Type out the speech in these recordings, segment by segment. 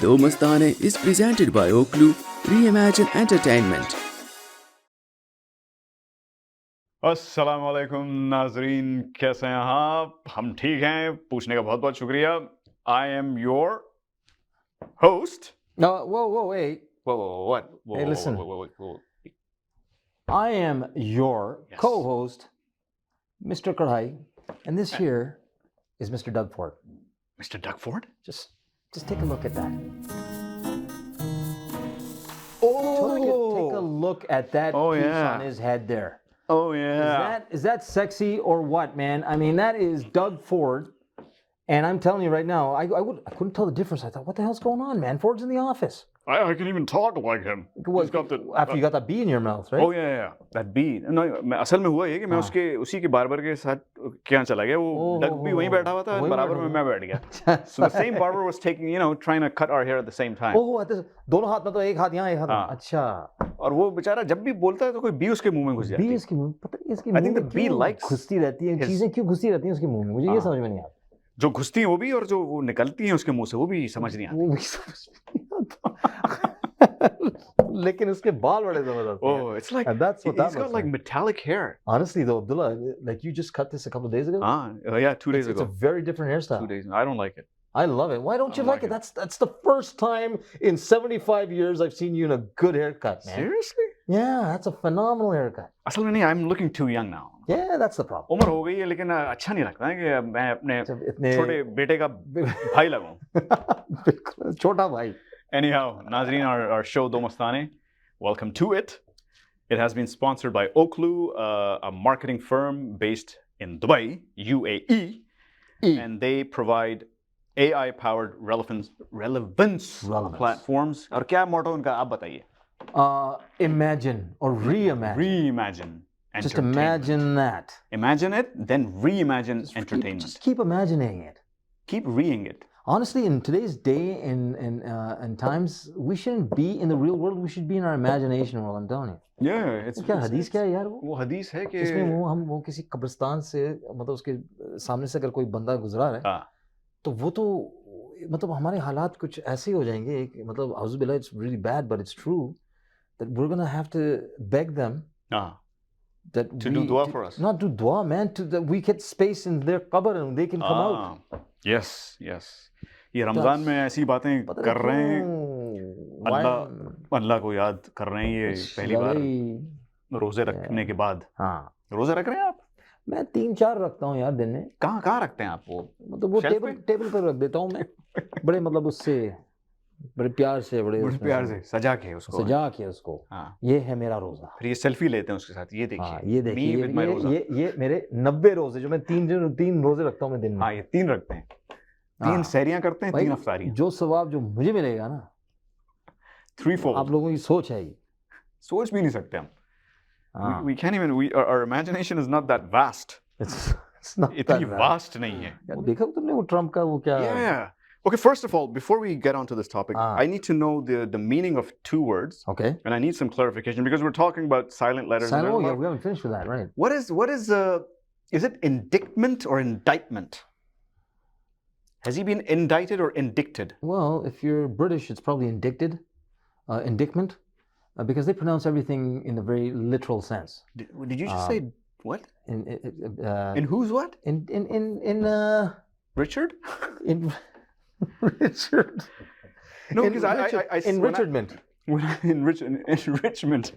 Do Mastane is presented by Ocloo, Reimagine Entertainment. अस्सलाम वालेकुम नाजरीन, कैसे हैं आप? हम ठीक हैं, पूछने का बहुत बहुत शुक्रिया. I am your host. No, whoa, wait. What? Hey, listen. Whoa. I am your Yes. co-host, Mr. Karahi, and this here is Mr. Doug Ford. Mr. Doug Ford? Just take a look at that. Take a look at that Oh, piece yeah. on his head there. Oh yeah. Is that sexy or what, man? I mean, that is Doug Ford, and I'm telling you right now, I couldn't tell the difference. I thought, what the hell's going on, man? Ford's in the office. I can even talk like him. He's got the After you got that bee in your mouth, right? Oh yeah. That bee. No, असल में हुआ ये कि मैं उसी के barber के साथ क्या चला गया वो डग भी वहीं बैठा हुआ था बराबर में मैं बैठ गया. So the same barber was taking, trying to cut our hair at the same time. Oh, दोनों हाथ में तो एक हाथ यहाँ एक हाथ वहाँ. अच्छा. और वो बेचारा जब भी बोलता है तो कोई बी उसके मुंह में घुस जाती है. बी उसके मुंह पता नहीं इसके I think the bee likes घुसती रहती है चीजें क्यों घुसती रहती हैं उसके मुंह में मुझे ये समझ में नहीं आता. जो घुसती हैं वो भी और जो वो निकलती हैं उसके मुंह से वो भी समझ नहीं आती. वो भी समझ नहीं आता. लेकिन उसके बाल बड़े जबरदस्त हैं. Oh, it's like that's what he's got like metallic hair. Honestly though, Abdullah, like you just cut this a couple of days ago. Yeah, 2 days ago. It's a very different hairstyle. 2 days. I don't like it. I love it. Why don't you like it? That's the first time in 75 years I've seen you in a good haircut, man. Seriously? Yeah, that's a phenomenal haircut. असल में नहीं, I'm looking too young now. Yeah, that's the problem. उम्र हो गई है लेकिन अच्छा नहीं लगता है कि मैं अपने छोटे बेटे का भाई लगूं. बिल्कुल छोटा भाई. Anyhow, Nazreen, our show Do Mastane, welcome to it. It has been sponsored by Ocloo, a marketing firm based in Dubai, UAE, and they provide AI-powered relevance platforms. और क्या motto उनका आप बताइए? Imagine or reimagine. Reimagine. Just imagine that. Imagine it, then reimagine entertainment. Just keep imagining it. Keep reing it. Honestly, in today's day and times, we shouldn't be in the real world. We should be in our imagination world. I'm telling you. Yeah, it's क्या हदीस क्या है यार वो हदीस है कि इसमें वो किसी कब्रिस्तान से मतलब उसके सामने से अगर कोई बंदा गुजरा रहा है तो वो तो मतलब हमारे हालात कुछ ऐसे हो जाएंगे कि मतलब औज़ुबिल्लाह it's really bad but it's true that we're gonna have to beg them that to do dua for us. Not do dua, man. That we get space in their qabr and they can come out. Yes. ये रमजान में ऐसी बातें कर रहे हैं. अल्लाह को याद कर रहे हैं ये पहली बार रोजे रखने के बाद. हाँ. रोजे रख रहे हैं आप? मैं 3-4 रखता हूँ यार दिन में. कहाँ रखते हैं आप वो? मतलब वो टेबल पर रख देता हूँ मैं. बड़े मतलब उससे बड़े प्यार से सजा के उसको. हाँ. ये है मेरा रोजा. फिर ये सेल्फी लेते हैं उसके साथ. ये देखिए. ये देखिए. ये मेरे 90 रोजे जो मैं 3 रोजे रखता हूँ मैं दिन में. हाँ, ये 3 रखते हैं. 3 सहरियां करते हैं, 3 अफ्तारियां. जो सवाब जो मुझे मिलेगा ना 3-4. आप लोगों की सोच है ये. सोच भी नहीं सकते हम. We can't even. Our imagination is not that vast. It's not इतनी vast नहीं है. देखा तुमने वो ट्रम्प का वो क्या? Yeah. Okay, first of all, before we get onto this topic, I need to know the meaning of 2 words. Okay. And I need some clarification because we're talking about silent letters. Yeah, we haven't finished with that, right? What is it indictment or indictment? Has he been indicted or indicted? Well, if you're British, it's probably indicted, indictment, because they pronounce everything in the very literal sense. Did you just say what? In whose what? In Richard? In Richard. No, because I enrichment. Enrichment.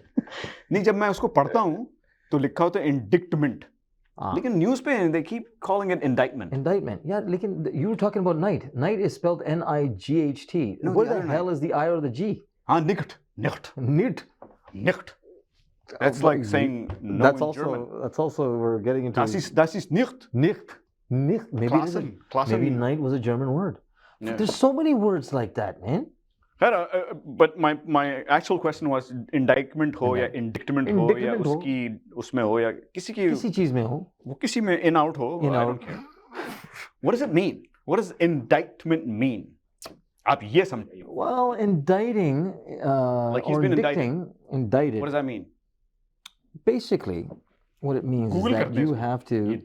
नहीं जब मैं उसको पढ़ता हूँ तो लिखा होता है indictment. लेकिन न्यूज़ पे they keep calling it indictment. Indictment. Yeah, लेकिन you were talking about night. Night is spelled N-I-G-H-T. No, what the hell is the I or the G? Nicht. That's like saying no in German. That's also we're getting into. Das ist nicht. Nicht. Maybe night was a German word. Yeah. There's so many words like that, man. But my actual question was indictment हो या indictment हो या उसकी उसमें हो या किसी चीज में हो वो किसी में in out हो. I don't care. What does it mean? What does indictment mean? आप ये समझिए. Well, indicting like he's been indicted. What does that mean? Basically, what it means is that you have to.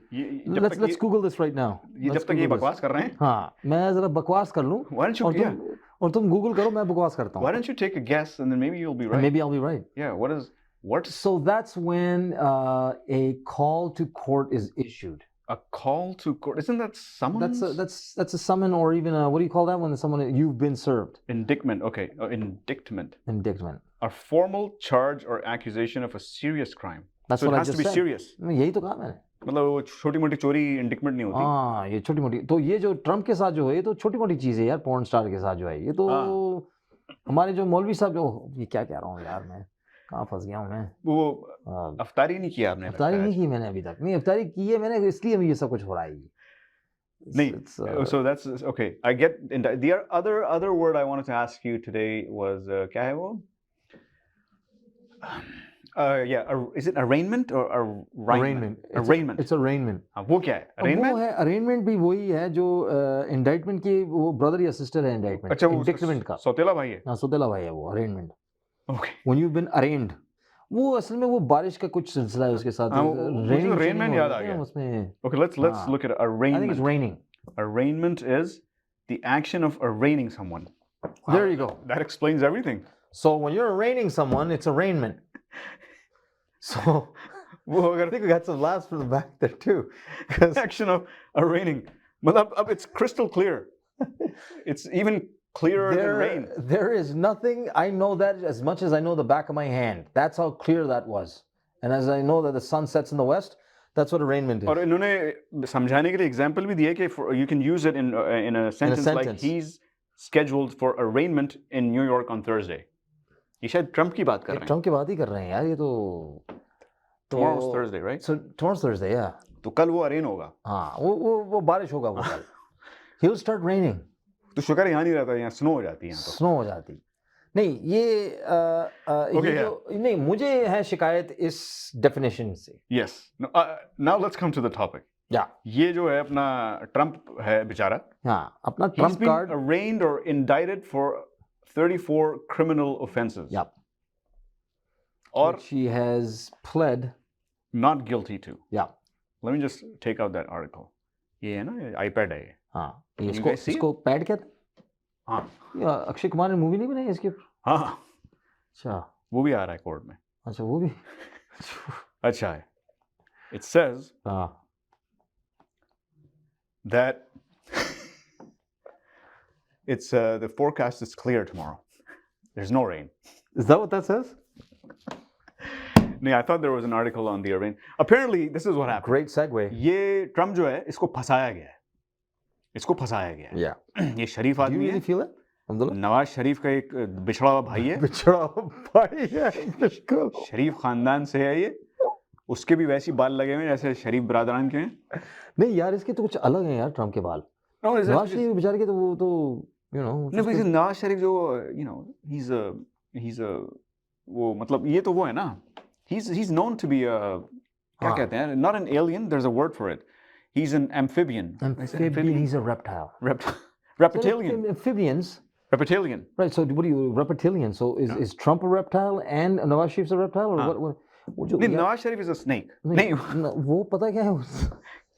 Let's Google this right now. ये जब तक ये बकवास कर रहे हैं. हाँ, मैं जरा बकवास कर लूँ. Why don't you? और तुम गूगल करो, मैं बकवास करता हूँ. Why don't you take a guess and then maybe you'll be right? Maybe I'll be right. Yeah, what? So that's when a call to court is issued. A call to court? Isn't that summons? That's a summon, or even what do you call that when someone you've been served? Indictment. Okay, indictment. Indictment. A formal charge or accusation of a serious crime. That's so what it I has just to be said. serious. यही तो कहा मैंने. मतलब वो छोटी-मोटी चोरी indictment नहीं होती. हाँ, ये छोटी-मोटी. तो ये जो ट्रम्प के साथ जो है, ये तो छोटी-मोटी चीज है यार. पॉर्न स्टार के साथ जो है, ये तो हमारे जो मौलवी साहब जो, ये क्या कह रहा हूँ यार मैं, कहाँ फंस गया हूँ मैं. वो अफ्तारी नहीं किया आपने? अफ्तारी नहीं की मैंने अभी तक. नहीं, अफ्तारी की है मैंने, इसलिए ये सब कुछ हो रहा है. नहीं, so that's okay. I get the other word I wanted to ask you today was क्या है वो? Is it arraignment or arraignment? Arraignment. It's arraignment. हाँ, वो क्या है? Arraignment? वो है, arraignment भी वही है जो indictment की वो brother या sister है indictment. अच्छा, indictment का. सौतेला भाई है? हाँ, सौतेला भाई है वो, arraignment. Okay. When you've been arraigned. वो असल में वो बारिश का कुछ सिलसिला है उसके साथ. Arraignment याद आ गया उसमें. Okay, let's look at arraignment. I think it's raining. Arraignment is the action of arraigning someone. There you go. That explains everything. So when you're arraigning someone, it's arraignment. So I think we got some laughs from the back there too. Action of arraigning. But it's crystal clear. It's even clearer than rain. There is nothing. I know that as much as I know the back of my hand. That's how clear that was. And as I know that the sun sets in the west, that's what arraignment is. और इन्होंने समझाने के लिए example भी दिया कि you can use it in a sentence like he's scheduled for arraignment in New York on Thursday. ये शायद ट्रम्प की बात कर रहे हैं. ट्रम्प की बात ही कर रहे हैं यार ये तो. Tomorrow's Thursday, right? So tomorrow's Thursday, yeah. तो कल वो अरेन होगा. हाँ, वो बारिश होगा वो कल. He'll start raining. तो शुक्र यहाँ नहीं रहता, यहाँ स्नो हो जाती है. यहाँ तो स्नो हो जाती. नहीं ये नहीं, मुझे है शिकायत इस डेफिनेशन से. Yes. Now let's come to the topic. Yeah. ये जो है अपना ट्रम्प है बेचारा. हाँ, अपना Trump card. He's been arraigned or indicted for 34 criminal offenses. Yep. Or which he has pled not guilty to. Yeah. Let me just take out that article. ये है ना, iPad है. हाँ, इसको पैड कहते हैं. हाँ. अक्षय कुमार ने मूवी नहीं बनाई इसके ऊपर. हाँ. अच्छा. वो भी आ रहा है कोर्ट में. अच्छा, वो भी. अच्छा है. It says that it's the forecast is clear tomorrow. There's no rain. Is that what that says? No, I thought there was an article on the rain. Apparently, this is what happened. Great segue. ये Trump जो है, इसको फंसाया गया है. इसको फंसाया गया है. Yeah. ये शरीफ आदमी है. Do you really feel it? Nawaz Sharif का एक बिछड़ा हुआ भाई है. बिछड़ा हुआ भाई है. बिल्कुल. शरीफ खानदान से है ये. उसके भी वैसी बाल लगे हुए हैं जैसे शरीफ बरादरान के हैं. नहीं यार, इसके तो कुछ अलग हैं यार ट्रम्प के बाल. नवाज शरीफ बेचारे के तो वो तो you know. नहीं, but नवाज शरीफ जो you know he's a वो मतलब ये तो वो है ना. He's known to be a क्या कहते हैं? Not an alien. There's a word for it. He's an amphibian. Amphibian. He's a reptile. Reptilian. Amphibians. Reptilian. Right. So what are you reptilian? So is Trump a reptile and Nawaz Sharif's a reptile or what? नहीं, Nawaz Sharif is a snake. नहीं, वो पता क्या है?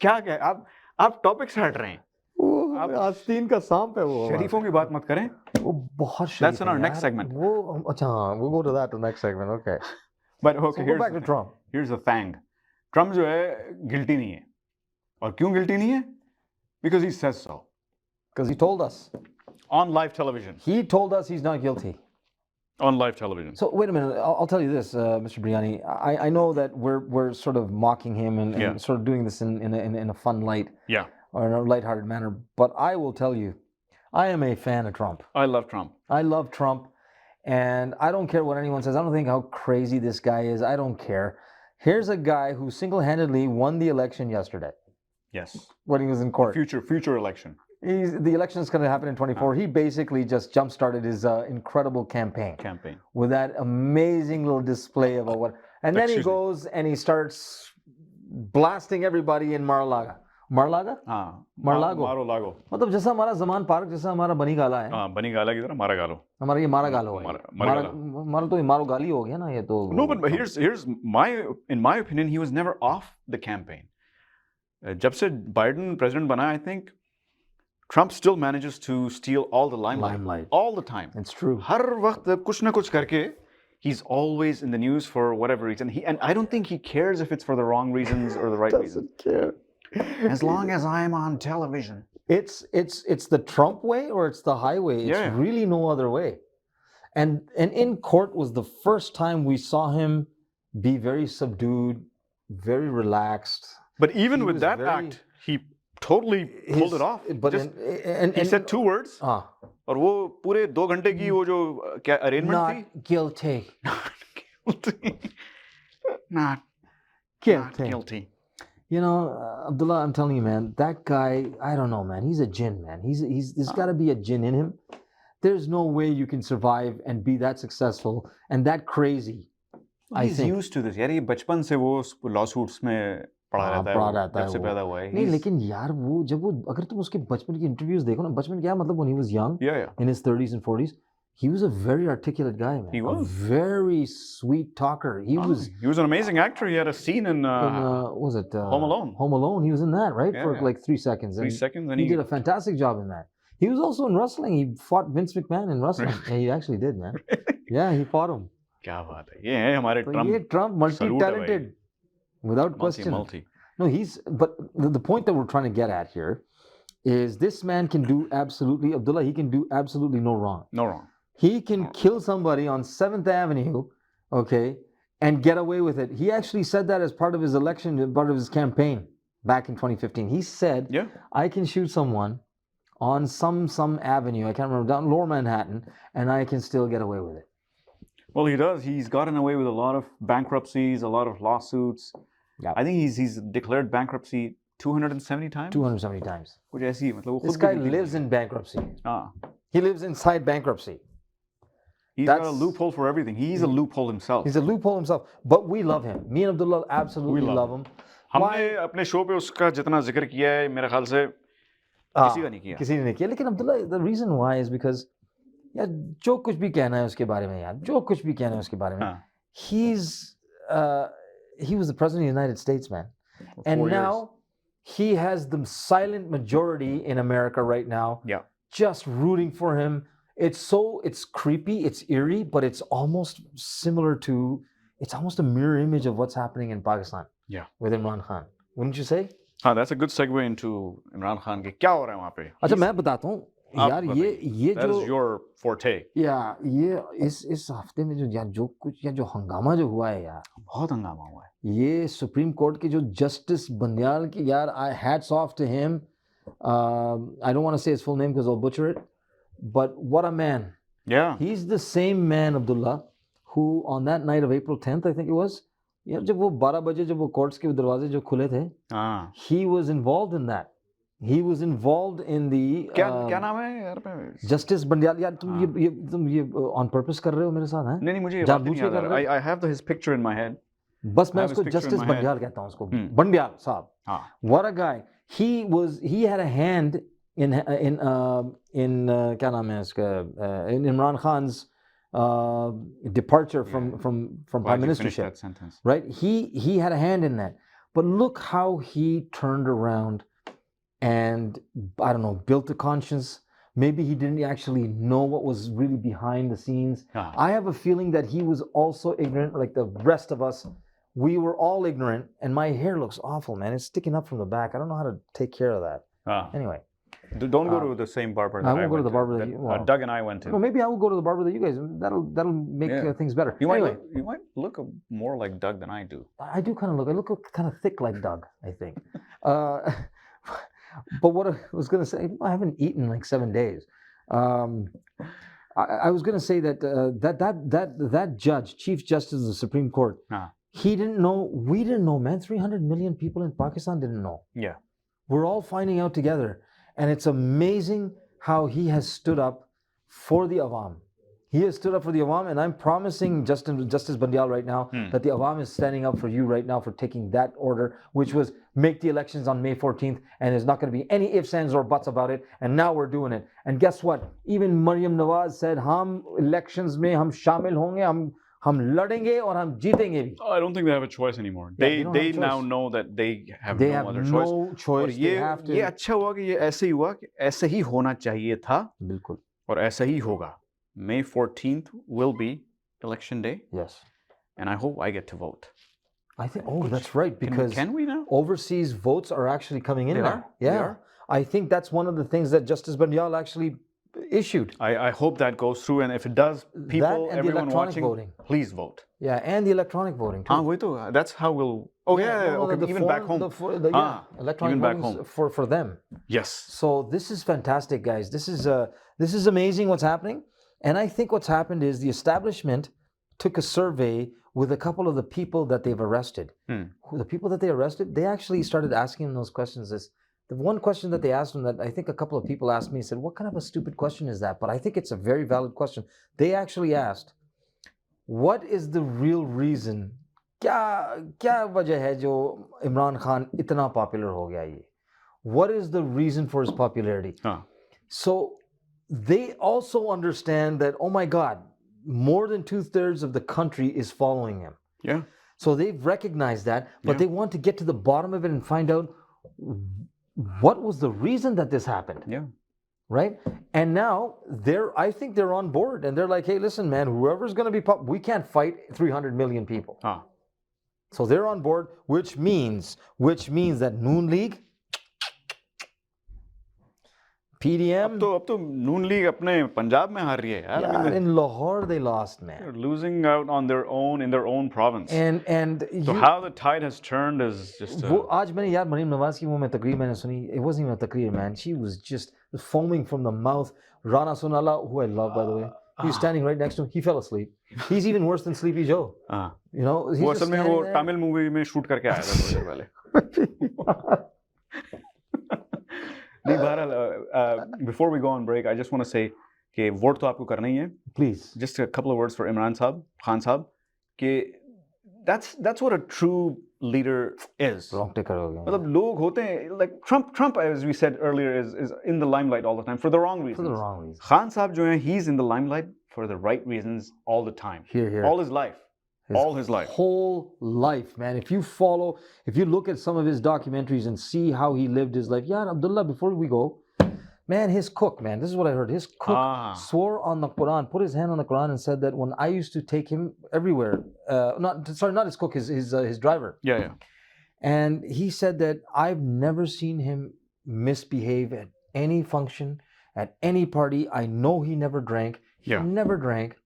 क्या आप topic से हट रहे हैं. आप आस्तीन का सांप है वो. शरीफों की बात मत करें. वो बहुत शरीफ. That's in our next segment. वो अच्छा, we'll go to that in the next segment. Okay. But okay, so go back to Trump. Here's the thing. Trump जो है गिल्टी नहीं है. और क्यों गिल्टी नहीं है? Because he says so. Because he told us. On live television. He told us he's not guilty. On live television. So wait a minute. I'll tell you this, Mr. Briyani. I know that we're sort of mocking him and sort of doing this in a fun light. Yeah. Or in a lighthearted manner. But I will tell you, I am a fan of Trump. I love Trump. I love Trump. And I don't care what anyone says. I don't think how crazy this guy is. I don't care. Here's a guy who single-handedly won the election yesterday. Yes. When he was in court. Future election. The election is going to happen in 24. He basically just jump-started his incredible campaign. With that amazing little display of what. And then he goes and he starts blasting everybody in Mar-a-Lago. Mar-a-Lago? हाँ. Mar-a-Lago. मतलब जैसा हमारा ज़मान park जैसा हमारा बनी गाला है. हाँ, बनी गाला की तरह मारा गालो. हमारा ये मारा गालो है. हमारा तो ये मारो गाली हो गया ना ये तो. No, but here's in my opinion, he was never off the campaign. जब से Biden president बना, I think Trump still manages to steal all the limelight. All the time. It's true. हर वक्त कुछ ना कुछ करके, he's always in the news for whatever reason. And I don't think he cares if it's for the wrong reasons or the right reasons. Care. As long as I'm on television. It's the Trump way or it's the highway. It's really no other way. And in court was the first time we saw him be very subdued, very relaxed. But even with that act, he totally pulled it off. But he said 2 words. और वो पूरे 2 घंटे की वो जो क्या arraignment थी? Not guilty. Not guilty. You know, Abdullah, I'm telling you, man, that guy, I don't know, man. He's a jinn, man. There's got to be a jinn in him. There's no way you can survive and be that successful and that crazy. He's used to this. यार ये बचपन से वो lawsuits में पड़ा रहता है जब से पैदा हुआ है. नहीं लेकिन यार वो जब वो अगर तुम उसके बचपन की इंटरव्यूज देखो ना, बचपन क्या मतलब when he was young, in his 30s and 40s, he was a very articulate guy, man. He was a very sweet talker. He was an amazing actor. He had a scene in was it Home Alone. Home Alone. He was in that, right? For like 3 seconds. 3 seconds, and he did a fantastic job in that. He was also in wrestling. He fought Vince McMahon in wrestling. Yeah, he actually did, man. Yeah, he fought him. क्या बात है, ये है हमारे Trump, multi-talented, without question. No, but the point that we're trying to get at here is this man can do absolutely, Abdullah, he can do absolutely no wrong. No wrong. He can kill somebody on 7th Avenue, okay, and get away with it. He actually said that as part of his election, part of his campaign back in 2015. He said, I can shoot someone on some avenue, I can't remember, down Lower Manhattan, and I can still get away with it. Well, he does. He's gotten away with a lot of bankruptcies, a lot of lawsuits. Yeah. I think he's declared bankruptcy 270 times. 270 times. कुछ ऐसी मतलब वो This guy lives in bankruptcy. He lives inside bankruptcy. He's got a loophole for everything. He's a loophole himself. He's a loophole himself. But we love him. Me and Abdullah absolutely love him. हमने अपने show पे उसका जितना जिक्र किया है मेरे ख्याल से किसी का नहीं किया. किसी ने नहीं किया. लेकिन Abdullah, the reason why is because यार जो कुछ भी कहना है उसके बारे में यार जो कुछ भी कहना है उसके बारे में he was the president of the United States, man, and now he has the silent majority in America right now, just rooting for him. It's creepy, it's eerie, but it's almost similar to, it's almost a mirror image of what's happening in Pakistan with Imran Khan, wouldn't you say? That's a good segue into Imran Khan के क्या हो रहा है वहाँ पे. अच्छा मैं बताता हूँ यार ये That is your forte. ये इस हफ्ते में जो हंगामा जो हुआ है यार, बहुत हंगामा हुआ है. ये सुप्रीम कोर्ट के जो जस्टिस बंदियाल की यार, hats off to him. I don't want to say his full name because I'll butcher it, but what a man. Yeah. He's the same man, Abdullah, who on that night of April 10th, I think it was, यार जब वो 12 बजे जब वो courts के दरवाजे जो खुले थे, he was involved in that. He was involved in the क्या नाम है यार पे जस्टिस बंडियाल. यार तुम ये on purpose कर रहे हो मेरे साथ हैं? नहीं मुझे ये बात नहीं याद आ रहा. I have his picture in my head. बस मैं उसको जस्टिस बंडियाल कहता हूँ उसको. बंडियाल साहब. What a guy. He had a hand in क्या नाम है इसका, in Imran Khan's departure from prime ministership. Right? He had a hand in that. But look how he turned around and, I don't know, built a conscience. Maybe he didn't actually know what was really behind the scenes. I have a feeling that he was also ignorant, like the rest of us. We were all ignorant, and my hair looks awful, man. It's sticking up from the back. I don't know how to take care of that. Anyway. Don't go to the same barber that I won't go to the barber that Doug and I went to. No, maybe I will go to the barber that you guys. That'll make things better. You might look more like Doug than I do. I do kind of look. I look kind of thick like Doug, I think. But what I was going to say, I haven't eaten in like 7 days. I was going to say that that judge, Chief Justice of the Supreme Court, he didn't know. We didn't know, man. 300 million people in Pakistan didn't know. Yeah, we're all finding out together. And it's amazing how he has stood up for the Awam. He has stood up for the Awam, and I'm promising Justice Bandial right now that the Awam is standing up for you right now for taking that order, which was make the elections on May 14th, and there's not going to be any ifs, ands, or buts about it. And now we're doing it. And guess what? Even Maryam Nawaz said, "Hum elections mein hum shamil honge, हम लड़ेंगे और हम जीतेंगे भी. I don't think they have a choice anymore. They now know that they have They no have other no choice. choice. और ये अच्छा हुआ कि ये ऐसे ही हुआ कि ऐसे ही होना चाहिए था. बिल्कुल. और ऐसा ही होगा. May 14th will be election day. Yes. And I hope I get to vote. I think. Oh, that's right. Because can we now? Overseas votes are actually coming in They now. are? Yeah. They are? I think that's one of the things that Justice Banyal actually issued. I hope that goes through, and if it does, people, and everyone the watching, voting. please vote. Yeah, and the electronic voting too. Wait, that's how we'll. Oh yeah, okay. Even back home. Electronic even back voting home for them. Yes. So this is fantastic, guys. This is amazing what's happening, and I think what's happened is the establishment took a survey with a couple of the people that they've arrested. The people that they arrested, they actually started asking them those questions. The one question that they asked them that I think a couple of people asked me, said, what kind of a stupid question is that? But I think it's a very valid question. They actually asked, what is the real reason? क्या वजह है जो इमरान खान इतना popular हो गया ये? What is the reason for his popularity? So they also understand that, oh my God, more than 2/3 of the country is following him. Yeah. So they've recognized that, but they want to get to the bottom of it and find out what was the reason that this happened. Yeah. Right? And now I think they're on board and they're like, hey, listen, man, whoever's going to be we can't fight 300 million people. So they're on board, which means that Noon League, PDM. अब तो नून league अपने पंजाब में हार रही है यार. Yeah, in Lahore they lost, man. They're losing out on their own in their own province. And so how the tide has turned is just. वो आज मैंने यार मरीम नवाज की वो मैं तकरीर मैंने सुनी. It wasn't even a तकरीर, man. She was just foaming from the mouth. Rana Sonala, who I love by the way, he was standing right next to him. He fell asleep. He's even worse than Sleepy Joe. You know, वो असल में वो Tamil movie में shoot करके आया था थोड़ी देर पहले. Before we go on break, I just want to say कि वोट तो आपको करना ही है. Please. Just a couple of words for Imran साहब, Khan साहब, कि that's what a true leader is. मतलब लोग होते हैं, like Trump, as we said earlier, is in the limelight all the time for the wrong reasons. For the wrong reasons. Khan साहब जो है, he's in the limelight for the right reasons all the time. Here. All his life. All his life. Whole life, man. If you look at some of his documentaries and see how he lived his life. Yeah, Abdullah, before we go, man, his cook, man, this is what I heard. His cook swore on the Quran, put his hand on the Quran and said that when I used to take him everywhere, not his cook, his driver. Yeah. And he said that I've never seen him misbehave at any function, at any party. I know he never drank. He never drank.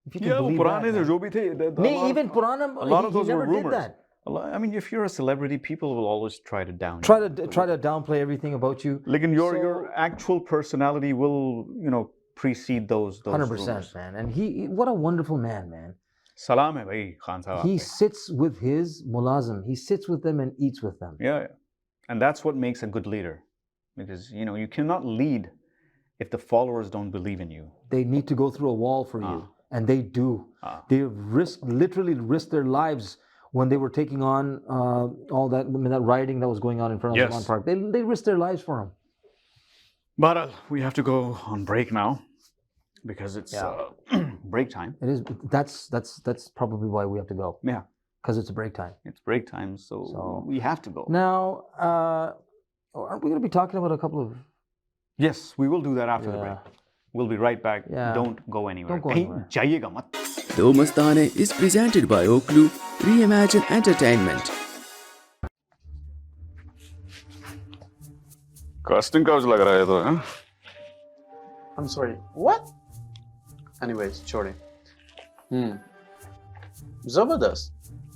If you can believe that, जो भी थे, even Purana, a lot of those never were rumors. did that. I mean, if you're a celebrity, people will always try to downplay everything about you. Like your actual personality will, precede those 100%, rumors. Man. And what a wonderful man. Salam hai bhai, Khan sahab. He sits with his mulazim. He sits with them and eats with them. Yeah. And that's what makes a good leader. Because, you cannot lead if the followers don't believe in you. They need to go through a wall for you. And they do. They literally risked their lives when they were taking on all that rioting that was going on in front of Zaman Park. They risked their lives for him. But we have to go on break now because it's break time. It is. That's probably why we have to go. Yeah. Because it's a break time. It's break time, so we have to go. Now, aren't we going to be talking about a couple of... Yes, we will do that after the break. We'll be right back. Yeah. Don't go anywhere. Don't go anywhere. जाइएगा मत. Do Mastane is presented by Ocloo, Reimagine Entertainment. Casting couch लग रहा है तो हैं? I'm sorry. What? Anyways, छोड़े. जबरदस्त.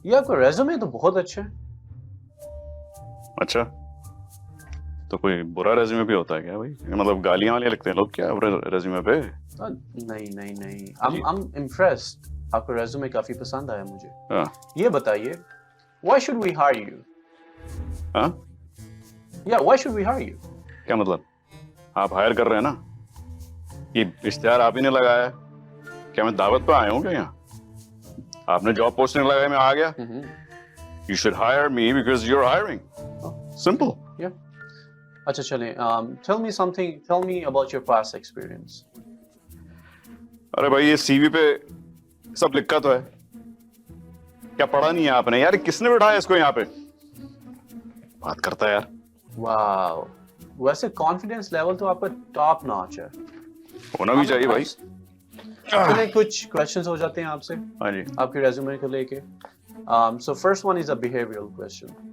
ये आपका रेज्यूमे तो बहुत अच्छा है. अच्छा. तो कोई बुरा रेज्यूमे भी होता है क्या भाई? मतलब गालियां वाले लिखते हैं लोग क्या रेज्यूमे पे? नहीं. I'm impressed. आपका रेज्यूमे काफी पसंद आया मुझे. ये बताइए, why should we hire you? हाँ? Yeah, why should we hire you? क्या मतलब? आप हायर कर रहे हैं ना? ये इश्तिहार आप ही ने लगाया है? क्या मैं दावत पे आया हूँ क्या यहाँ? आपने जॉब पोस्टिंग लगाया मैं आ गया? You should hire me because you're hiring. Simple. Yeah. अच्छा चलें. Tell me about your past experience. अरे भाई ये CV पे सब लिखा तो है. क्या पढ़ा नहीं है आपने यार? किसने बिठाया इसको यहाँ पे? बात करता है यार। वाओ, वैसे कॉन्फिडेंस लेवल तो आपका टॉप नॉच है। होना भी चाहिए भाई। चलिए कुछ क्वेश्चंस हो जाते हैं आपसे। हाँ जी। आपके रेज्यूमे को लेके। So first one is a behavioural question.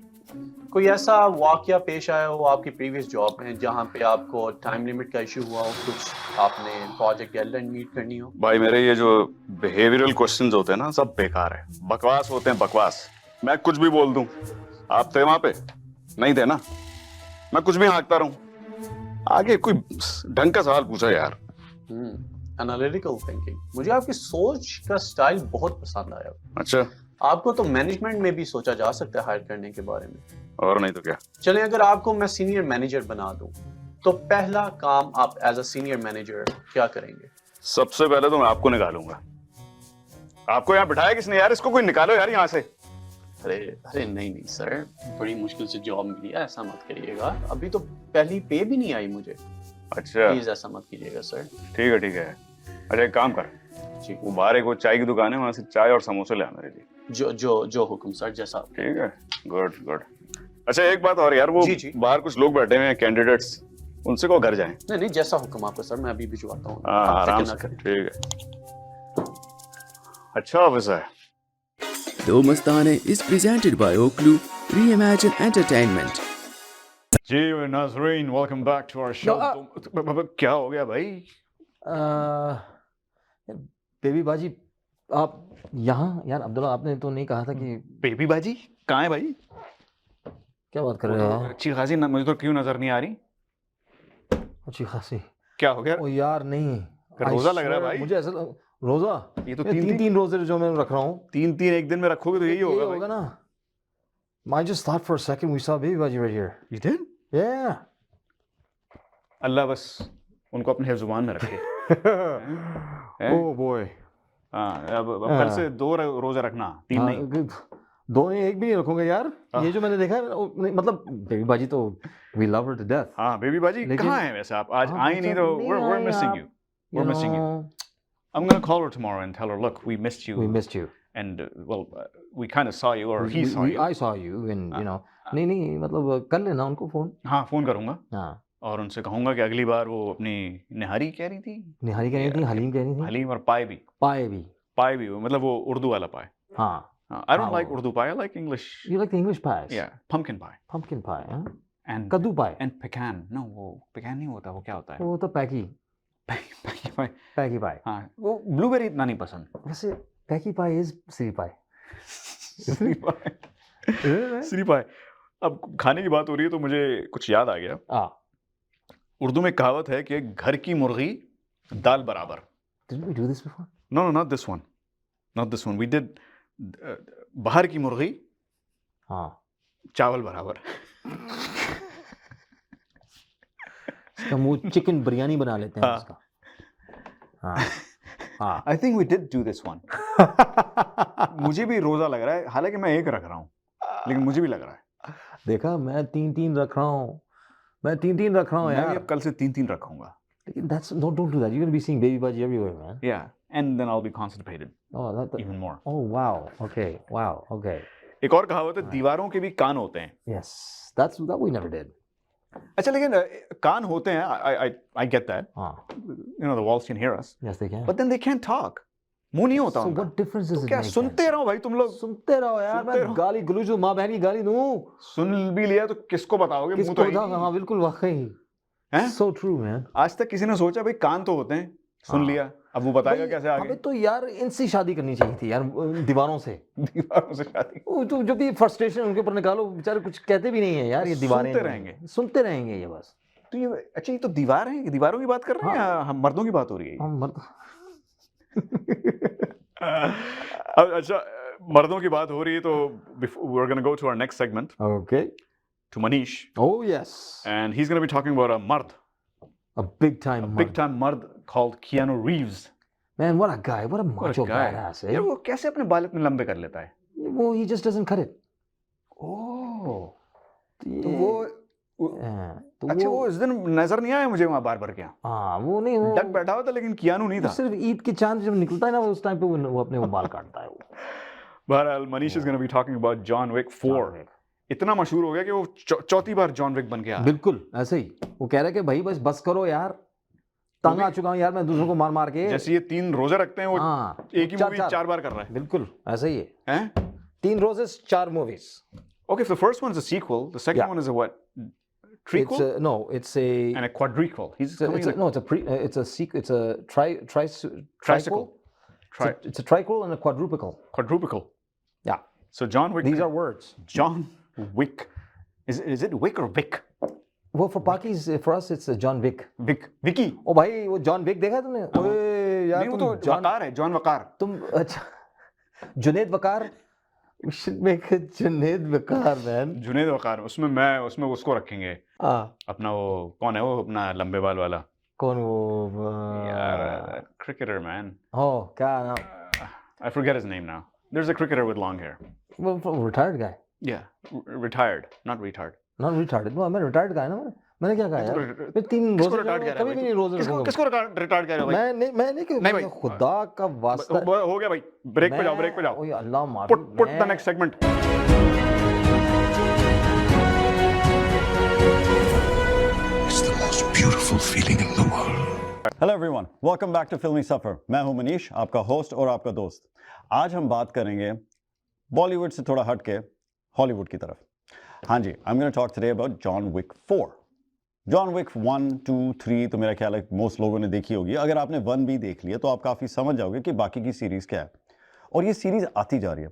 कोई ऐसा वाकया पेश आया हो आपकी प्रीवियस जॉब में जहाँ पे आपको टाइम लिमिट का इशू हुआ हो, कुछ आपने प्रोजेक्ट डेडलाइन मीट करनी हो? भाई मेरे ये जो बिहेवियरल क्वेश्चंस होते हैं ना, सब बेकार है, बकवास होते हैं, बकवास। मैं कुछ भी बोल दूं। आप थे वहां पे? नहीं थे ना? मैं कुछ भी हाँकता रहूं। आगे कोई ढंग का सवाल पूछा यार। एनालिटिकल थिंकिंग, मुझे आपकी सोच का स्टाइल बहुत पसंद आया। अच्छा। आपको तो मैनेजमेंट में भी सोचा जा सकता है हायर करने के बारे में। और नहीं तो क्या। चलें, अगर आपको मैं सीनियर मैनेजर बना दूं तो पहला काम आप एज अ सीनियर मैनेजर क्या करेंगे? सबसे पहले तो मैं आपको निकालूंगा। आपको यहाँ बिठाया किसने यार? इसको कोई निकालो यार यहाँ से। अरे नहीं सर, बड़ी मुश्किल से जॉब मिली है, ऐसा मत करिएगा। अभी तो पहली पे भी नहीं आई मुझे। अच्छा, प्लीज ऐसा मत कीजिएगा सर। ठीक है। अच्छा एक काम कर, वो बाहर एक वो चाय की दुकान है, वहां से चाय और समोसे ले आना मेरे लिए। जो हुक्म सर, जैसा। ठीक है, गुड। अच्छा एक बात और यार, वो जी। बाहर कुछ लोग बैठे हुए हैं कैंडिडेट्स, उनसे को घर जाएं। नहीं, जैसा हुक्म आपका सर, मैं अभी भिजवाता हूँ। आराम से। ठीक है। अच्छा officer. Do Mastane is presented by Ocloo, Reimagine Entertainment. जी नाज़रीन, welcome back to our show. क्या हो गया भाई? बेबी बाजी, आप यहाँ यार? अब्दुल्ला, आपने तो नहीं कहा था कि बेबी बाजी कहाँ है भाई? क्या बात कर रहे हो? अच्छी खासी मुझे तो क्यों नजर नहीं आ रही? अच्छी खासी क्या हो गया? ओ यार नहीं, रोजा लग रहा है भाई। मुझे ऐसा रोजा, ये तो तीन रोजे जो मैं रख रहा हूँ। तीन एक दिन में रखोगे तो यही होगा ना। I just thought for a second we saw baby baji right here. You did? Yeah. अल्लाह बस उनको अपने जुबान में रखे। Oh boy. अब कल से 2 रोजे रखना, 3 नहीं। 2 नहीं, 1 भी नहीं रखूंगा यार। ये जो मैंने देखा है, मतलब बेबी बाजी तो we love her to death. हाँ, बेबी बाजी कहाँ है वैसे? आप आज आई नहीं तो we're missing you. We're missing you. I'm gonna call her tomorrow and tell her, look, we missed you. We missed you. And well, we kind of saw you, or he saw you. I saw you, and you know. नहीं, मतलब कर लेना उनको phone. हाँ, phone करूंगा। हाँ। और उनसे कहूंगा कि अगली बार वो अपनी निहारी कह रही थी, हलीम कह रही थी। हलीम और पाए भी, मतलब वो उर्दू वाला पाए। हाँ। I don't like Urdu pie. I like English. You like the English pies? Yeah, pumpkin pie. Pumpkin pie, huh? And कद्दू pie. And pecan. No, वो pecan नहीं होता, वो क्या होता है? वो तो पैकी pie. पैकी पाई। हाँ, वो ब्लूबेरी इतना नहीं पसंद। वैसे पैकी पाई इज सी पाई। श्री पाई। अब खाने की बात हो रही है तो मुझे कुछ याद आ गया। उर्दू में कहावत है कि घर की मुर्गी दाल बराबर। Didn't we do this before? No, not this one. Not this one. We did बाहर की मुर्गी चावल बराबर। इसका मुंह चिकन बिरयानी बना लेते हैं इसका। हाँ। I think we did do this one. मुझे भी रोजा लग रहा है, हालांकि मैं 1 रख रहा हूँ, लेकिन मुझे भी लग रहा है। देखा, मैं 3 रख रहा हूँ। मैं 3 रख रहा हूँ यार। मैं कल से 3 रखूंगा। लेकिन don't do that. You're gonna be seeing baby baji everywhere, man. Yeah, and then I'll be constipated. Oh, even more. Oh wow. Okay. Wow. Okay. एक और कहावत है, दीवारों के भी कान होते हैं। Yes, that we never did. अच्छा, लेकिन कान होते हैं, I get that. You know, the walls can hear us. Yes, they can. But then they can't talk. मुंह नहीं होता। So what difference does it make? क्या सुनते रहो भाई तुम लोग? सुनते रहो यार। मैं गाली गलौज माँ बहन की गाली दूँ। सुन भी लिया तो किसको बताओगे? मुंह तो बताओगे? हाँ बिल्कुल, वाकई। So true, man. आज तक किसी ने सोचा भाई कान तो होते हैं, सुन लिया, अब वो बताएगा कैसे आगे? हमें तो यार इनसे शादी करनी चाहिए थी यार, दीवारों से शादी। तो जब भी फ्रस्ट्रेशन उनके ऊपर निकालो, बेचारे कुछ कहते भी नहीं है यार। ये दीवारें सुनते रहेंगे ये बस। तो ये अच्छा, ये तो दीवार है, दीवारों की बात कर रहे हैं या हम मर्दों की बात हो रही है? हम मर्द। अच्छा, मर्दों की बात हो रही है तो we're going to go to our next segment. Okay. To Manish. Oh yes. And he's going to be talking about a mard. A big time mard called Keanu Reeves. Man, what a guy. What a macho badass. यार वो कैसे अपने बाल इतने लंबे कर लेता है? वो he just doesn't cut it. Oh. तो वो अच्छा, वो इस दिन नजर नहीं आया मुझे वहाँ बार्बर के यहाँ। हाँ, वो नहीं, वो डक बैठा हुआ था, लेकिन कियानू नहीं था। सिर्फ ईद के चांद जब निकलता है ना, वो उस टाइम पे वो अपने वो बाल काटता है। बहरहाल Manish is going to be talking about John Wick 4. इतना मशहूर हो गया कि वो चौथी बार जॉन विक बन के आया। बिल्कुल ऐसे ही वो कह रहे कि भाई बस करो यार, तंग आ चुका हूँ यार मैं दूसरों को मार के। जैसे ये 3 रोजे रखते हैं वो एक ही मूवी 4 बार कर रहा है। बिल्कुल ऐसे ही है। 3 रोजे 4 movies. Okay, so the first one is a sequel. The second one is a what? Trequel? It's a and a quadriquel. It's a tricycle. It's a triquel and a quadruple. Quadruple. Yeah. So John Wick. These are words. John Wick. Is it Wick or Vic? Well, for Pakis, for us, it's John Wick. Vicky. Oh, भाई वो John Wick देखा तुमने? ओए यार तुम वकार है, John वकार. तुम अच्छा जुनेद वकार. We should make a Junaid Waqar man. Junaid वकार. उसमें उसको रखेंगे. अपना वो कौन है वो अपना लंबे बाल वाला? कौन वो? यार cricketer man. Oh, क्या नाम? I forget his name now. There's a cricketer with long hair. Well, retired guy. Yeah, retired, not retard. Not retarded. No, मैं retired guy ना मैंने क्या कहा यार? मैं 3 रोज कभी भी नहीं रोज रखूंगा। किसको रिटार्ड कह रहे हो भाई? मैं नहीं खुदा का वास्ता। हो गया भाई, ब्रेक पे जाओ। ओए अल्लाह माफी। Put the next segment. It's the most beautiful feeling in the world. Hello everyone, welcome back to Filmy Safar. मैं हूं मनीष, आपका होस्ट और आपका दोस्त। आज हम बात करेंगे बॉलीवुड से थोड़ा हट के हॉलीवुड की तरफ। हाँ जी, I'm going to talk today about John Wick 4. John Wick 1, 2, 3 तो मेरा ख्याल है मोस्ट लोगों ने देखी होगी। अगर आपने 1 भी देख लिया तो आप काफ़ी समझ जाओगे कि बाकी की सीरीज़ क्या है। और ये सीरीज़ आती जा रही है।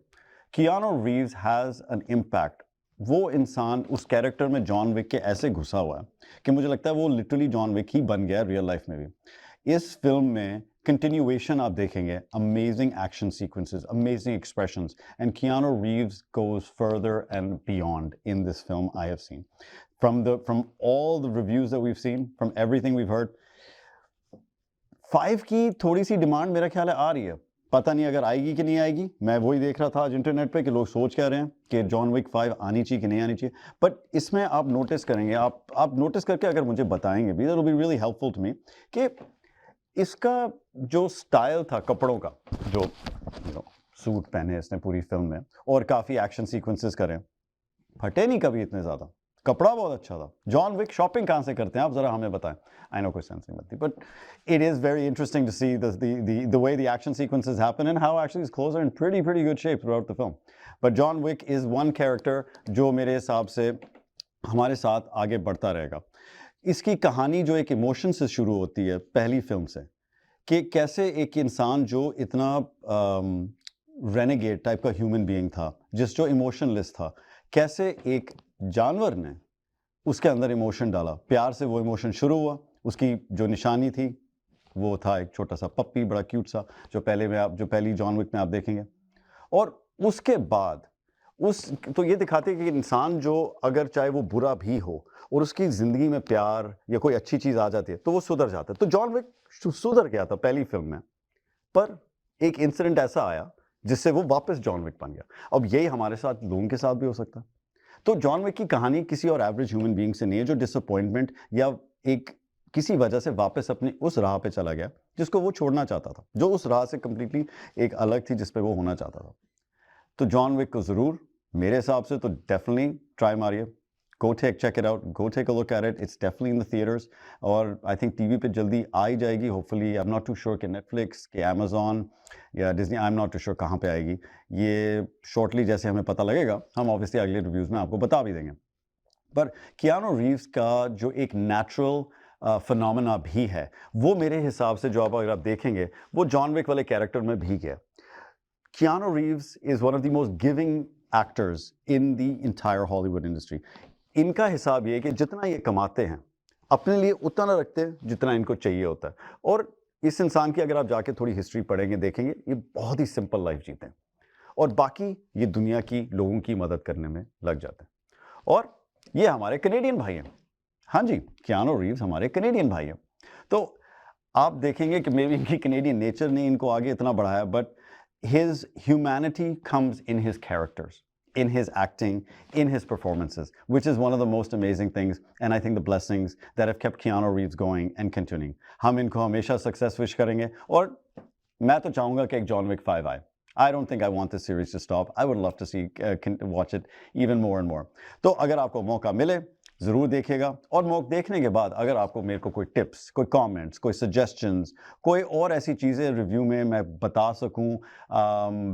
Keanu Reeves has an impact. वो इंसान उस कैरेक्टर में जॉन विक के ऐसे घुसा हुआ है कि मुझे लगता है वो लिटरली जॉन विक ही बन गया है रियल लाइफ में भी। इस फिल्म में कंटिन्यूएशन आप देखेंगे, amazing action sequences, amazing expressions, and Keanu Reeves goes further and beyond in this film I have seen. From all the reviews that we've seen, from everything we've heard, 5 की थोड़ी सी demand मेरा ख्याल है आ रही है। पता नहीं अगर आएगी कि नहीं आएगी। मैं वही देख रहा था आज इंटरनेट पे कि लोग सोच क्या रहे हैं कि जॉन विक 5 आनी चाहिए कि नहीं आनी चाहिए। बट इसमें आप नोटिस करेंगे, आप नोटिस करके अगर मुझे बताएंगे भी, that will be really helpful to me, कि इसका जो स्टाइल था कपड़ों का, जो सूट पहने इसने पूरी फिल्म में और काफ़ी एक्शन सीक्वेंसेस करें, फटे नहीं कभी इतने ज़्यादा, कपड़ा बहुत अच्छा था। जॉन विक शॉपिंग कहाँ से करते हैं आप ज़रा हमें बताएं। आई नो कोई सेंस नहीं बनती, but it is very interesting to see the way the action sequences happen and how actually his clothes are in pretty good shape throughout the film. But John Wick is one character जो मेरे हिसाब से हमारे साथ आगे बढ़ता रहेगा। इसकी कहानी जो एक इमोशन से शुरू होती है पहली फिल्म से, कि कैसे एक इंसान जो इतना रेनेगेड टाइप का ह्यूमन बीइंग था, जो इमोशनलेस था, कैसे एक जानवर ने उसके अंदर इमोशन डाला। प्यार से वो इमोशन शुरू हुआ। उसकी जो निशानी थी वो था एक छोटा सा पप्पी, बड़ा क्यूट सा, जो पहली जॉन विक में आप देखेंगे। और उसके बाद तो ये दिखाते हैं कि इंसान जो अगर चाहे वो बुरा भी हो और उसकी ज़िंदगी में प्यार या कोई अच्छी चीज़ आ जाती है तो वो सुधर जाता है। तो जॉन विक सुधर गया था पहली फिल्म में, पर एक इंसिडेंट ऐसा आया जिससे वो वापस जॉन विक बन गया। अब यही हमारे साथ लोगों के साथ भी हो सकता है। तो जॉन विक की कहानी किसी और एवरेज ह्यूमन बीइंग से नहीं है, जो डिसअपॉइंटमेंट या एक किसी वजह से वापस अपनी उस राह पे चला गया जिसको वो छोड़ना चाहता था, जो उस राह से कंप्लीटली एक अलग थी जिस पे वो होना चाहता था। तो जॉन विक को ज़रूर मेरे हिसाब से तो डेफिनेटली ट्राई मारिए। Go check it out. Go take a look at it. It's definitely in the theaters. और I think TV पे जल्दी आ ही जाएगी hopefully. I'm not too sure कि Netflix, कि Amazon या Disney, I'm not too sure कहाँ पे आएगी। ये shortly जैसे हमें पता लगेगा, हम obviously अगले reviews में आपको बता भी देंगे। पर कियानो रीव्स का जो एक natural phenomena भी है, वो मेरे हिसाब से जो अगर आप देखेंगे, वो जॉन विक वाले कैरेक्टर में भी गया। Keanu Reeves is one of the most giving actors in the entire Hollywood industry. इनका हिसाब ये है कि जितना ये कमाते हैं अपने लिए उतना रखते हैं जितना इनको चाहिए होता है। और इस इंसान की अगर आप जाके थोड़ी हिस्ट्री पढ़ेंगे, देखेंगे, ये बहुत ही सिंपल लाइफ जीते हैं और बाकी ये दुनिया की लोगों की मदद करने में लग जाते हैं। और ये हमारे कनेडियन भाई हैं। हाँ जी, कियानो रीव्स हमारे कनेडियन भाई हैं। तो आप देखेंगे कि मे बी इनकी कनेडियन नेचर ने इनको आगे इतना बढ़ाया, but his humanity comes in his characters, in his acting, in his performances, which is one of the most amazing things, and I think the blessings that have kept Keanu Reeves going and continuing. हम इनको हमेशा success wish करेंगे और मैं तो चाहूँगा कि एक John Wick 5 आए। I don't think I want this series to stop. I would love to see watch it even more and more. तो अगर आपको मौका मिले ज़रूर देखिएगा और मौका देखने के बाद अगर आपको मेरे को कोई टिप्स, कोई कमेंट्स, कोई सजेशंस, कोई और ऐसी चीज़ें रिव्यू में मैं बता सकूं,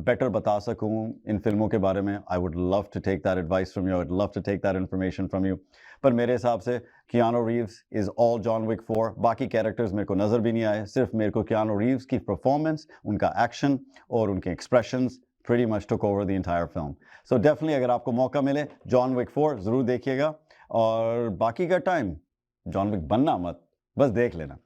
बेटर बता सकूं इन फिल्मों के बारे में, I would love to take that advice from you, I would love to take that information from you. पर मेरे हिसाब से Keanu Reeves is all John Wick 4. बाकी कैरेक्टर्स मेरे को नज़र भी नहीं आए, सिर्फ मेरे को कियानो रीव्स की परफॉर्मेंस, उनका एक्शन और उनके expressions pretty much took over the entire film. So definitely अगर आपको मौका मिले जॉन विक 4 ज़रूर देखिएगा और बाकी का टाइम जॉन विक बनना मत, बस देख लेना.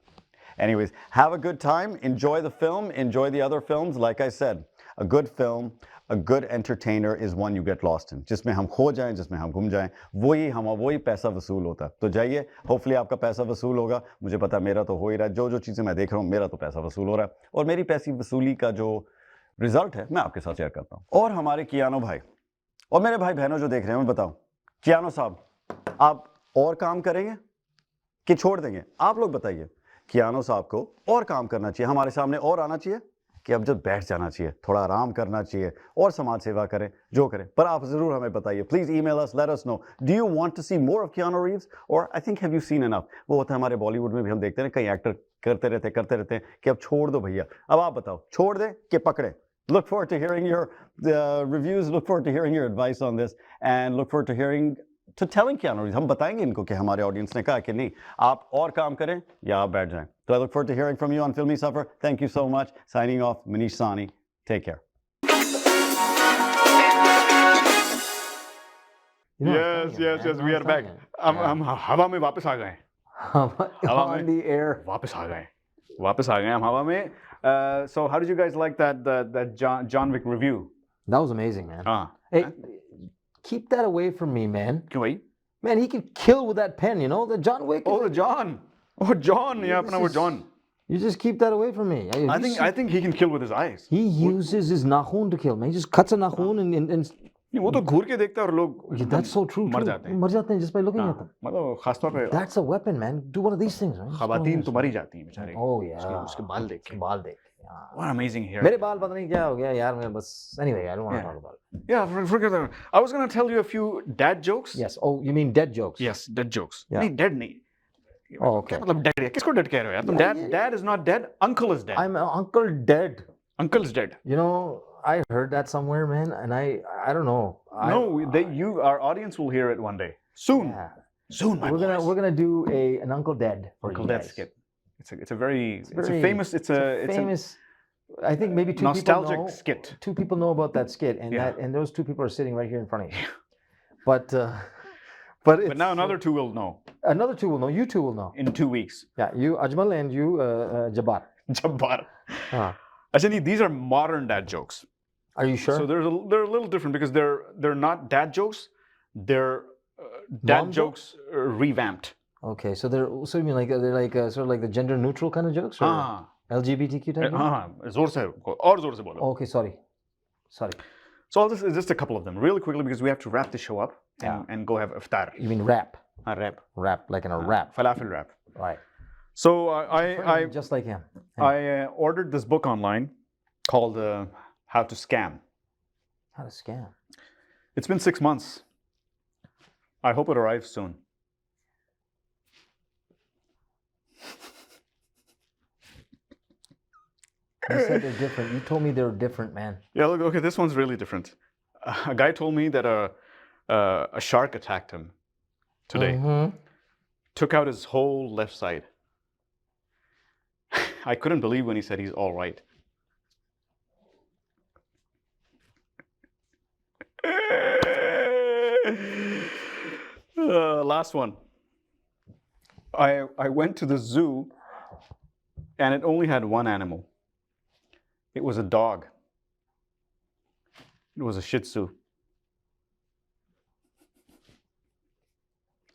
Anyways, have a good time, enjoy the film, enjoy the other films. Like I said, a good film, a good entertainer is one you get lost in. जिसमें हम खो जाएं, जिसमें हम घूम जाएं, वही पैसा वसूल होता है. तो जाइए, hopefully आपका पैसा वसूल होगा. मुझे पता मेरा तो हो ही रहा है. जो चीज़ें मैं देख रहा हूँ मेरा तो पैसा वसूल हो रहा है और मेरी पैसी वसूली का जो रिजल्ट है मैं आपके साथ शेयर करता हूँ. और हमारे कियानो भाई और मेरे भाई बहनों जो देख रहे हैं, मैं बताऊँ, कियानो साहब आप और काम करेंगे कि छोड़ देंगे? आप लोग बताइए. कियानो साहब को और काम करना चाहिए, हमारे सामने और आना चाहिए कि अब जब बैठ जाना चाहिए, थोड़ा आराम करना चाहिए और समाज सेवा करें, जो करें. पर आप ज़रूर हमें बताइए. Please email us, let us know, do you want to see more of Keanu Reeves और I think have you seen enough. वो होता है हमारे बॉलीवुड में भी, हम देखते हैं कई एक्टर करते रहते हैं कि अब छोड़ दो भैया. अब आप बताओ, छोड़ दें कि पकड़े? Look forward to hearing your reviews, look forward to hearing your advice on this, and look forward to telling Keanu Reeves. हम बताएंगे इनको कि हमारे ऑडियंस ने कहा कि नहीं, आप और काम करें या आप बैठ जाएं. So I look forward to hearing from you on Filmy Suffer. Thank you so much. Signing off, Manish Sani. Take care. Yes, we are back. हम हवा में वापस आ गए. हवा में on the air. वापस आ गए हम हवा में. So how did you guys like that John Wick review? That was amazing, man. Hey, keep that away from me, man. क्यों भाई? Man, he could kill with that pen, you know? The John Wick. Oh, John. Yeah, अपना वो John. You just keep that away from me. I think he can kill with his eyes. He uses his nakhun to kill, man. He just cuts a nakhun and वो तो घूर के देखता है और लोग That's so true. मर जाते हैं. मर जाते हैं just by looking at them. मतलब खासतौर पे That's a weapon, man. Do one of these things, right? खवातीन तो मर ही जाती हैं बेचारे. Oh yeah. उसके बाल देख के. Yeah. What amazing hair. मेरे बाल पता नहीं क्या हो गया यार, मैं बस anyway, I don't want to talk about it. Yeah, forget that. I was going to tell you a few dad jokes. Yes. Oh, you mean dead jokes? Yes, dead jokes. Yeah. नहीं, dead नहीं. Oh, okay. क्या मतलब dead है? किसको dead कह रहे हो यार? तुम dad is not dead. Uncle is dead. I'm uncle dead. Uncle is dead. You know, I heard that somewhere, man, and I don't know. Our audience will hear it one day. Soon. Yeah. Soon, my boys. We're gonna do an Uncle Dead for Uncle you Dead guys. skit. It's a famous. It's a famous. I think maybe two nostalgic people know, skit. Two people know about that skit, and and those two people are sitting right here in front of you. But now another two will know. Another two will know. You two will know. In 2 weeks. Yeah, you Ajmal and you Jabbar. Jabbar. Actually, these are modern dad jokes. Are you sure? So they're a little different because they're not dad jokes. They're dad jokes revamped. Okay, so you mean like they're like sort of like the gender neutral kind of jokes, or LGBTQ type? जोर से और जोर से बोलो. Okay, sorry. So all this is just a couple of them, really quickly, because we have to wrap the show up and go have iftar. You mean rap? Rap, like in a rap. Falafel rap. Right. So I just like him. I ordered this book online called How to Scam. How to scam? It's been 6 months. I hope it arrives soon. You said they're different. You told me they were different, man. Yeah, look, okay, this one's really different. A guy told me that a shark attacked him today. Took out his whole left side. I couldn't believe when he said he's all right. Last one. I went to the zoo and it only had one animal. It was a dog. It was a Shih Tzu.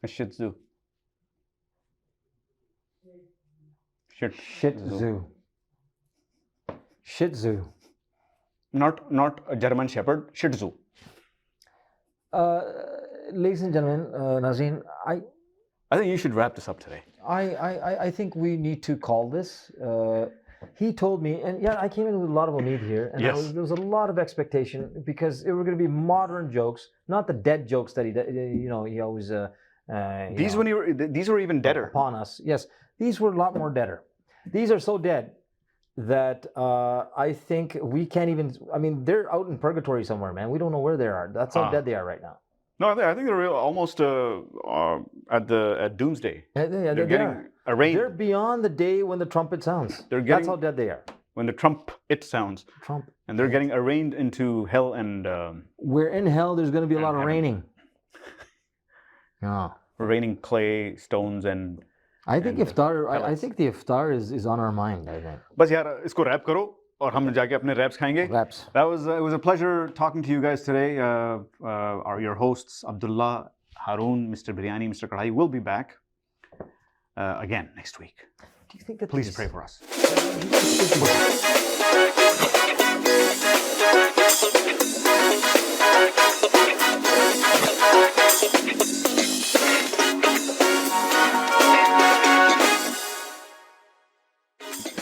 A Shih Tzu. Shih Tzu. Shih Tzu. Not a German Shepherd. Shih Tzu. Ladies and gentlemen, Nazreen, I think you should wrap this up today. I think we need to call this he told me, and yeah, I came in with a lot of umid here, and Yes. there was a lot of expectation because it were going to be modern jokes, not the dead jokes that he always These were even deader. upon us. Yes, these were a lot more deader. These are so dead that I think we can't even. I mean, they're out in purgatory somewhere, man. We don't know where they are. That's how dead they are right now. No, I think they're almost at doomsday. They're They're getting arraigned. They're beyond the day when the trumpet sounds. That's how dead they are. When the it sounds. Trump. And they're getting arraigned into hell and. We're in hell. There's going to be a lot of heaven. raining. Yeah. Raining clay, stones, and. I think iftar. I think the iftar is on our mind. I think. बस यार इसको rap करो और हम जाके अपने raps खाएंगे. Raps. It was a pleasure talking to you guys today. Your hosts Abdullah, Haroon, Mr. Briyani, Mr. Karahi will be back again next week. Do you think that Please pray for us.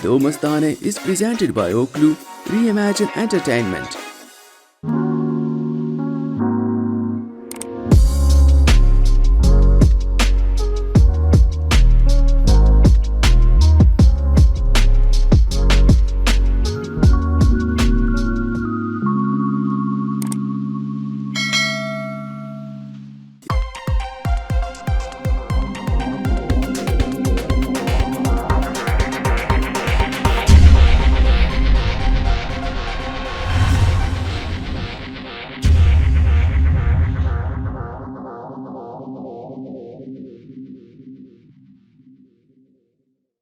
Do Mastane is presented by Ocloo, Reimagine Entertainment.